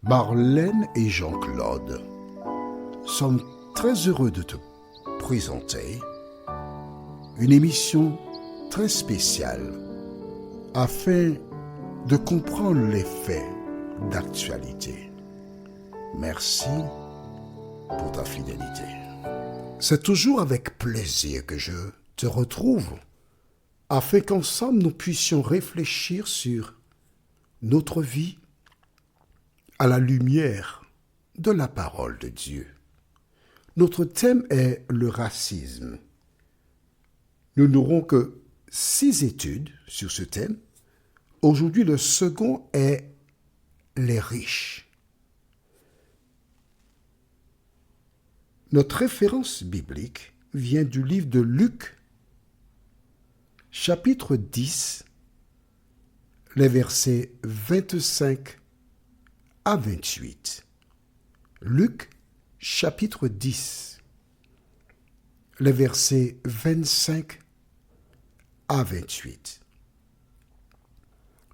Marlène et Jean-Claude sommes très heureux de te présenter une émission très spéciale afin de comprendre les faits d'actualité. Merci pour ta fidélité. C'est toujours avec plaisir que je te retrouve afin qu'ensemble nous puissions réfléchir sur notre vie à la lumière de la parole de Dieu. Notre thème est le racisme. Nous n'aurons que 6 études sur ce thème. Aujourd'hui, le second est les riches. Notre référence biblique vient du livre de Luc, chapitre 10, les versets 25 à 28. Luc, chapitre 10, les versets 25 à 28.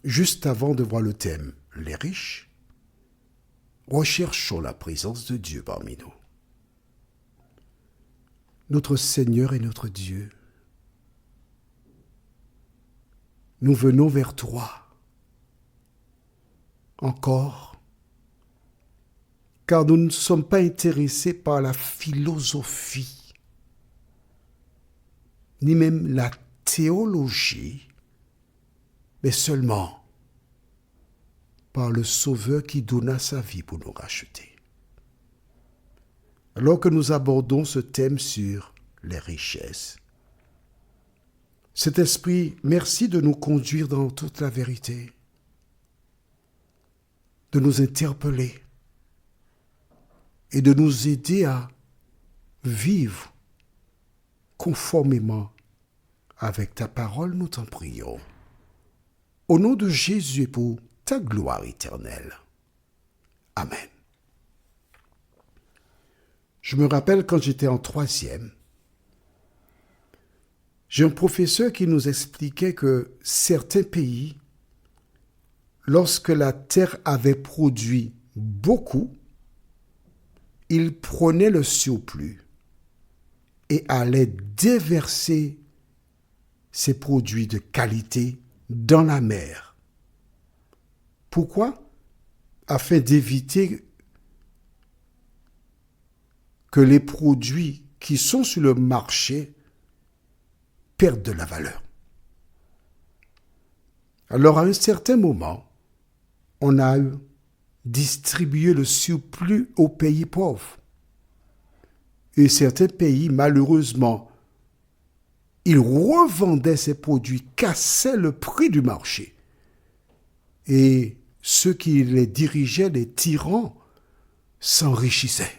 Juste avant de voir le thème « Les riches », recherchons la présence de Dieu parmi nous. Notre Seigneur et notre Dieu, nous venons vers toi encore, car nous ne sommes pas intéressés par la philosophie, ni même la théologie, mais seulement par le Sauveur qui donna sa vie pour nous racheter. Alors que nous abordons ce thème sur les richesses, cet esprit, merci de nous conduire dans toute la vérité, de nous interpeller et de nous aider à vivre conformément avec ta parole, nous t'en prions. Au nom de Jésus et pour ta gloire éternelle. Amen. Je me rappelle quand j'étais en 3e, j'ai un professeur qui nous expliquait que certains pays, lorsque la terre avait produit beaucoup, ils prenaient le surplus et allaient déverser ces produits de qualité dans la mer. Pourquoi? Afin d'éviter que les produits qui sont sur le marché perdent de la valeur. Alors, à un certain moment, on a distribué le surplus aux pays pauvres. Et certains pays, malheureusement, ils revendaient ces produits, cassaient le prix du marché. Et ceux qui les dirigeaient, les tyrans, s'enrichissaient.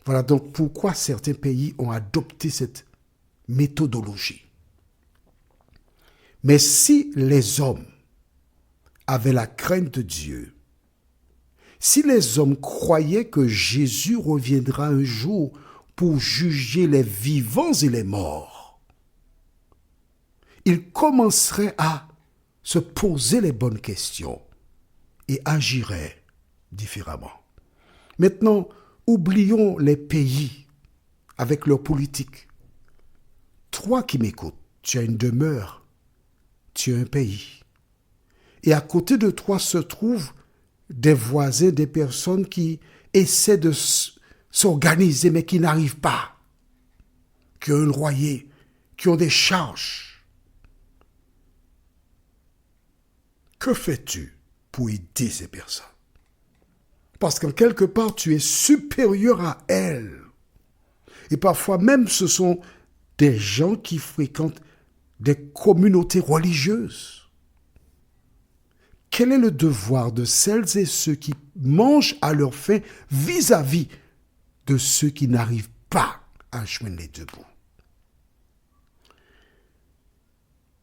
Voilà donc pourquoi certains pays ont adopté cette méthodologie. Mais si les hommes avaient la crainte de Dieu, si les hommes croyaient que Jésus reviendra un jour pour juger les vivants et les morts, ils commenceraient à se poser les bonnes questions et agiraient différemment. Maintenant, oublions les pays avec leur politique. Toi qui m'écoutes, tu as une demeure, tu as un pays. Et à côté de toi se trouvent des voisins, des personnes qui essaient de s'organiser mais qui n'arrivent pas, qui ont un loyer, qui ont des charges. Que fais-tu pour aider ces personnes? Parce qu'en quelque part, tu es supérieur à elles. Et parfois même, ce sont des gens qui fréquentent des communautés religieuses. Quel est le devoir de celles et ceux qui mangent à leur faim vis-à-vis de ceux qui n'arrivent pas à joindre les deux bouts?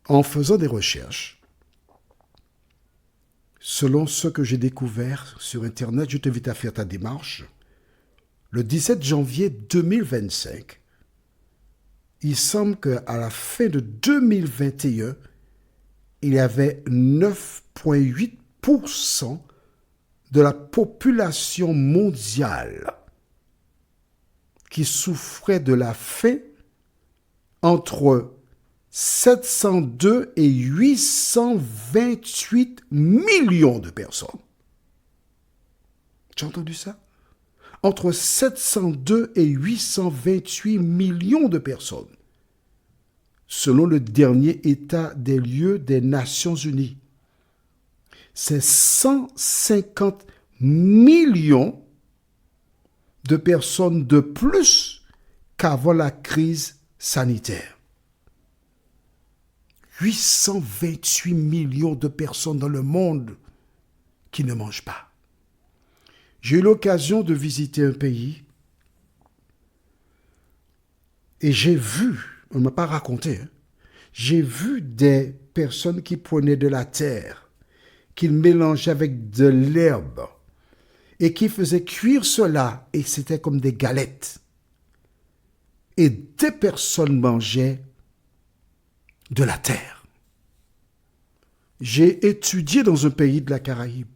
En faisant des recherches, selon ce que j'ai découvert sur Internet, je t'invite à faire ta démarche. Le 17 janvier 2025, il semble qu'à la fin de 2021, il y avait 9,8% de la population mondiale qui souffrait de la faim entre 702 et 828 millions de personnes. Tu as entendu ça? Entre 702 et 828 millions de personnes, selon le dernier état des lieux des Nations Unies. C'est 150 millions de personnes de plus qu'avant la crise sanitaire. 828 millions de personnes dans le monde qui ne mangent pas. J'ai eu l'occasion de visiter un pays et j'ai vu, on ne m'a pas raconté, j'ai vu des personnes qui prenaient de la terre, qu'ils mélangeaient avec de l'herbe et qui faisaient cuire cela et c'était comme des galettes. Et des personnes mangeaient de la terre. J'ai étudié dans un pays de la Caraïbe.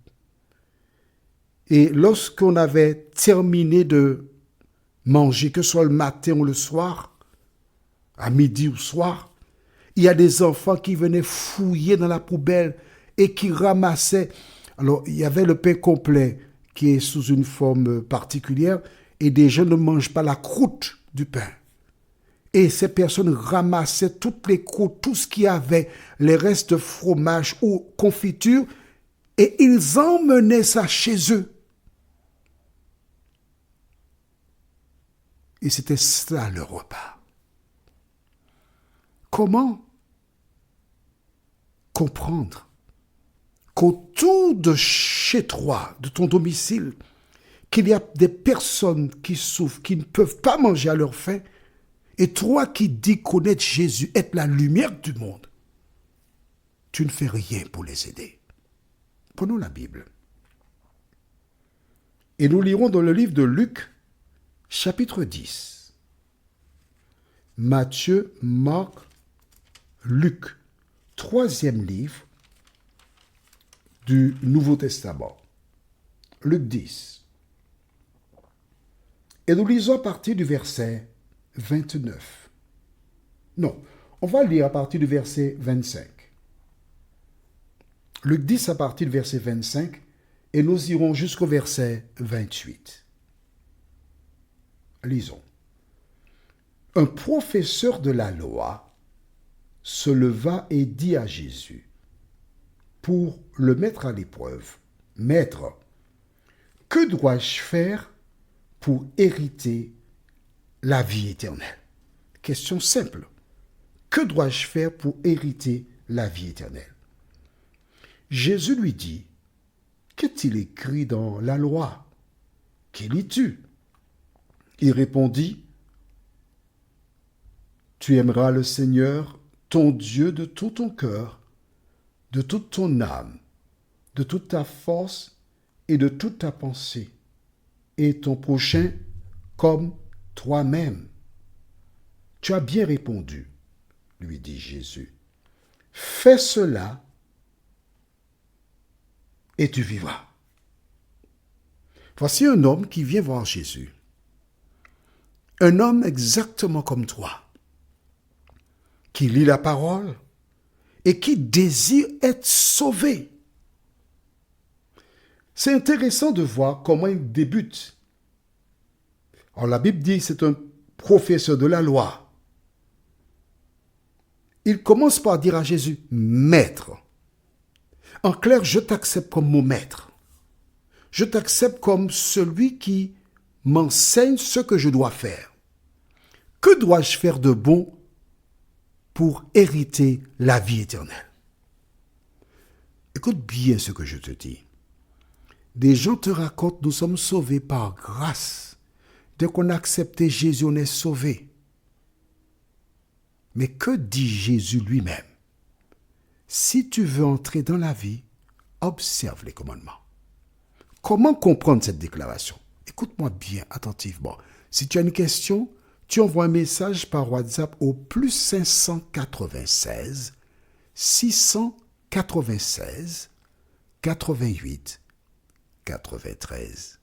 Et lorsqu'on avait terminé de manger, que ce soit le matin ou le soir, à midi ou soir, il y a des enfants qui venaient fouiller dans la poubelle et qui ramassaient. Alors, il y avait le pain complet qui est sous une forme particulière et des gens ne mangent pas la croûte du pain. Et ces personnes ramassaient toutes les croûtes, tout ce qu'il y avait, les restes de fromage ou confiture, et ils emmenaient ça chez eux. Et c'était ça le repas. Comment comprendre qu'autour de chez toi, de ton domicile, qu'il y a des personnes qui souffrent, qui ne peuvent pas manger à leur faim, et toi qui dis connaître Jésus, être la lumière du monde, tu ne fais rien pour les aider. Prenons la Bible. Et nous lirons dans le livre de Luc, chapitre 10. Matthieu, Marc, Luc, troisième livre du Nouveau Testament. Luc 10. Et nous lisons à partir du verset 29. Non, on va lire à partir du verset 25. Luc 10 à partir du verset 25 et nous irons jusqu'au verset 28. Lisons. Un professeur de la loi se leva et dit à Jésus, pour le mettre à l'épreuve, « Maître, que dois-je faire pour hériter la vie éternelle ?» Question simple. Que dois-je faire pour hériter la vie éternelle? Jésus lui dit, « Qu'est-il écrit dans la loi? Qu'y lis-tu » Il répondit, « Tu aimeras le Seigneur, ton Dieu, de tout ton cœur, de toute ton âme, de toute ta force et de toute ta pensée, et ton prochain comme toi-même. » Tu as bien répondu, lui dit Jésus. Fais cela et tu vivras. Voici un homme qui vient voir Jésus. Un homme exactement comme toi, qui lit la parole et qui désire être sauvé. C'est intéressant de voir comment il débute. Alors la Bible dit que c'est un professeur de la loi. Il commence par dire à Jésus, « Maître ». En clair, je t'accepte comme mon maître. Je t'accepte comme celui qui m'enseigne ce que je dois faire. Que dois-je faire de bon pour hériter la vie éternelle? Écoute bien ce que je te dis. Des gens te racontent, nous sommes sauvés par grâce. Dès qu'on a accepté Jésus, on est sauvé. Mais que dit Jésus lui-même? Si tu veux entrer dans la vie, observe les commandements. Comment comprendre cette déclaration? Écoute-moi bien attentivement. Si tu as une question, tu envoies un message par WhatsApp au plus 596 696 88 93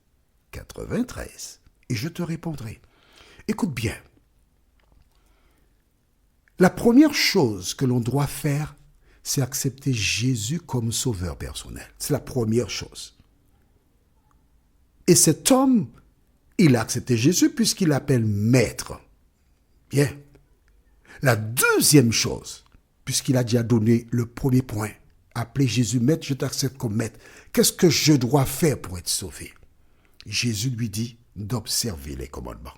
93 et je te répondrai. Écoute bien. La première chose que l'on doit faire, c'est accepter Jésus comme sauveur personnel. C'est la première chose. Et cet homme, il a accepté Jésus puisqu'il l'appelle maître. Bien. La deuxième chose, puisqu'il a déjà donné le premier point, appeler Jésus maître, je t'accepte comme maître. Qu'est-ce que je dois faire pour être sauvé? Jésus lui dit d'observer les commandements.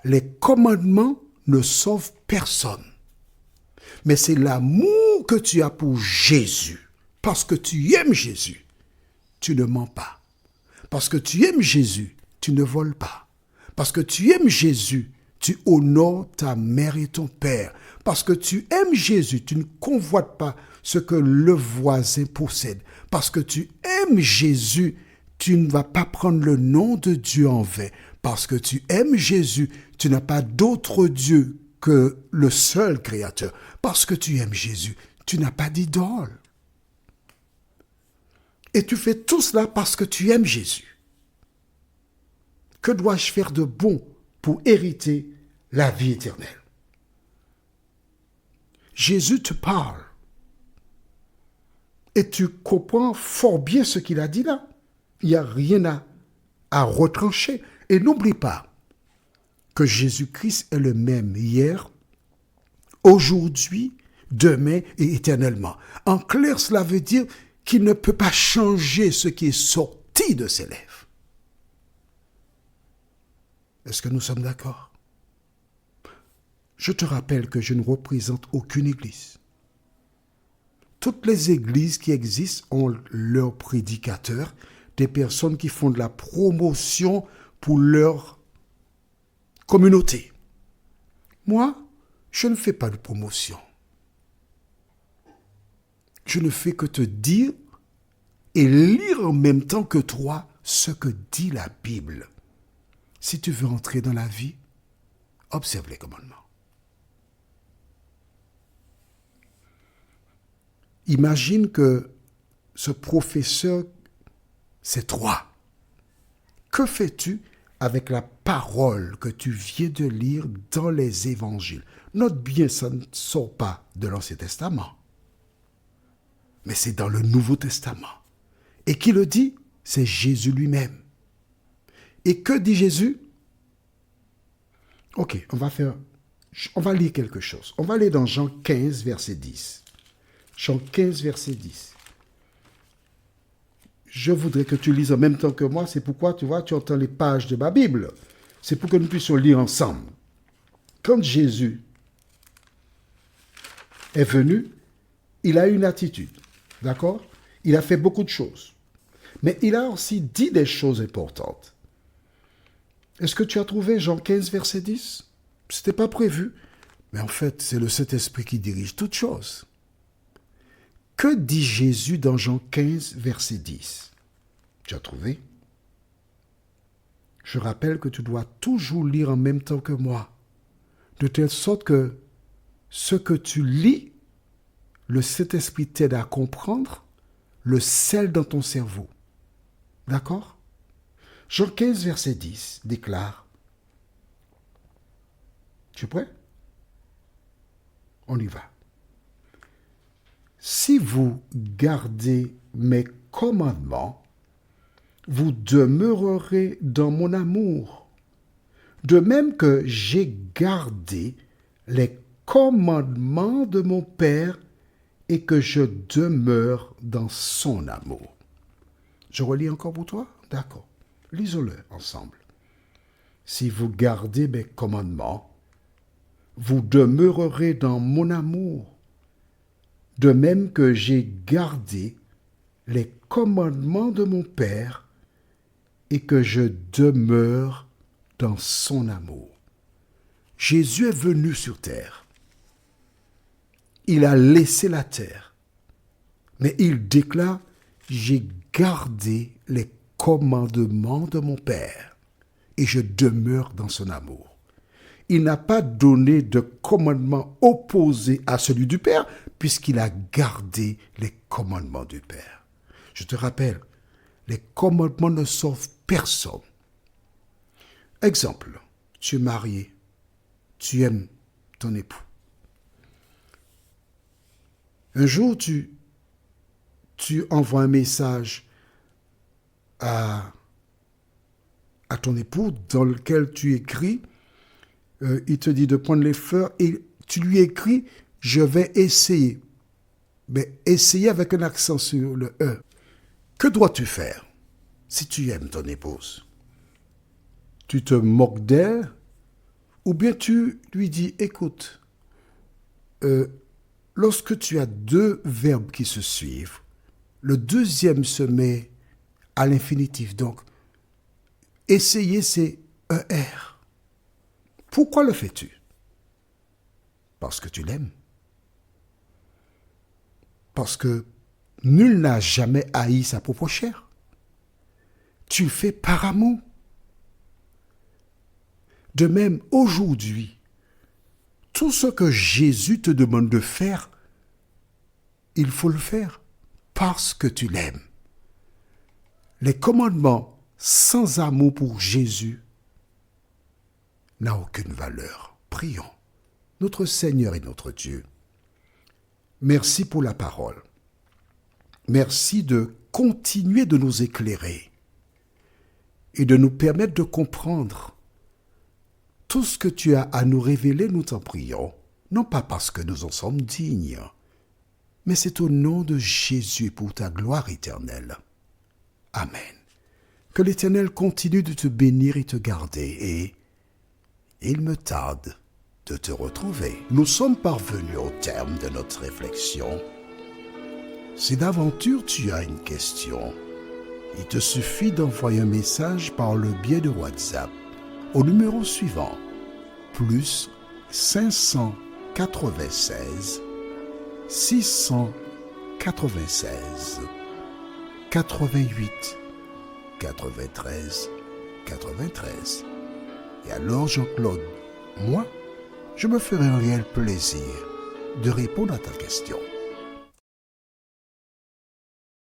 Les commandements ne sauvent personne. Mais c'est l'amour que tu as pour Jésus. Parce que tu aimes Jésus, tu ne mens pas. Parce que tu aimes Jésus, tu ne voles pas. Parce que tu aimes Jésus, tu honores ta mère et ton père. Parce que tu aimes Jésus, tu ne convoites pas ce que le voisin possède. Parce que tu aimes Jésus, tu ne vas pas prendre le nom de Dieu en vain. Parce que tu aimes Jésus, tu n'as pas d'autre Dieu que le seul Créateur. Parce que tu aimes Jésus, tu n'as pas d'idole. Et tu fais tout cela parce que tu aimes Jésus. Que dois-je faire de bon pour hériter la vie éternelle? Jésus te parle. Et tu comprends fort bien ce qu'il a dit là. Il n'y a rien à retrancher. Et n'oublie pas que Jésus-Christ est le même hier, aujourd'hui, demain et éternellement. En clair, cela veut dire qu'il ne peut pas changer ce qui est sorti de ses lèvres. Est-ce que nous sommes d'accord? Je te rappelle que je ne représente aucune église. Toutes les églises qui existent ont leurs prédicateurs, des personnes qui font de la promotion pour leur communauté. Moi, je ne fais pas de promotion. Je ne fais que te dire et lire en même temps que toi ce que dit la Bible. Si tu veux entrer dans la vie, observe les commandements. Imagine que ce professeur, c'est toi. Que fais-tu avec la parole que tu viens de lire dans les évangiles? Note bien, ça ne sort pas de l'Ancien Testament, mais c'est dans le Nouveau Testament. Et qui le dit? C'est Jésus lui-même. Et que dit Jésus? Ok, on va lire quelque chose. On va aller dans Jean 15, verset 10. Jean 15, verset 10. Je voudrais que tu lises en même temps que moi. C'est pourquoi, tu vois, tu entends les pages de ma Bible. C'est pour que nous puissions lire ensemble. Quand Jésus est venu, il a une attitude. D'accord? Il a fait beaucoup de choses. Mais il a aussi dit des choses importantes. Est-ce que tu as trouvé Jean 15, verset 10? Ce n'était pas prévu. Mais en fait, c'est le Saint-Esprit qui dirige toutes choses. Que dit Jésus dans Jean 15, verset 10? Tu as trouvé? Je rappelle que tu dois toujours lire en même temps que moi, de telle sorte que ce que tu lis, le Saint-Esprit t'aide à comprendre, le scelle dans ton cerveau. D'accord? Jean 15, verset 10 déclare. Tu es prêt? On y va. Si vous gardez mes commandements, vous demeurerez dans mon amour, de même que j'ai gardé les commandements de mon Père et que je demeure dans son amour. Je relis encore pour toi? D'accord. Lisons-le ensemble. Si vous gardez mes commandements, vous demeurerez dans mon amour, de même que j'ai gardé les commandements de mon Père et que je demeure dans son amour. Jésus est venu sur terre. Il a laissé la terre. Mais il déclare, j'ai gardé les commandements de mon Père et je demeure dans son amour. Il n'a pas donné de commandement opposé à celui du Père puisqu'il a gardé les commandements du Père. Je te rappelle Les commandements ne sauvent personne. Exemple, tu es marié, tu aimes ton époux. Un jour, tu envoies un message à ton époux dans lequel tu écris, il te dit de prendre les fleurs et tu lui écris, je vais essayer. Mais essayer avec un accent sur le E. Que dois-tu faire si tu aimes ton épouse? Tu te moques d'elle ou bien tu lui dis, écoute, lorsque tu as deux verbes qui se suivent, le deuxième se met à l'infinitif. Donc, essayer, c'est ER. Pourquoi le fais-tu? Parce que tu l'aimes. Parce que nul n'a jamais haï sa propre chair. Tu le fais par amour. De même, aujourd'hui, tout ce que Jésus te demande de faire, il faut le faire parce que tu l'aimes. Les commandements sans amour pour Jésus n'ont aucune valeur. Prions. Notre Seigneur et notre Dieu, merci pour la parole. Merci de continuer de nous éclairer et de nous permettre de comprendre tout ce que tu as à nous révéler, nous t'en prions, non pas parce que nous en sommes dignes, mais c'est au nom de Jésus pour ta gloire éternelle. Amen. Que l'Éternel continue de te bénir et te garder, et il me tarde de te retrouver. Nous sommes parvenus au terme de notre réflexion. Si d'aventure tu as une question, il te suffit d'envoyer un message par le biais de WhatsApp au numéro suivant, plus 596 696 88 93 93. Et alors Jean-Claude, moi, je me ferai un réel plaisir de répondre à ta question.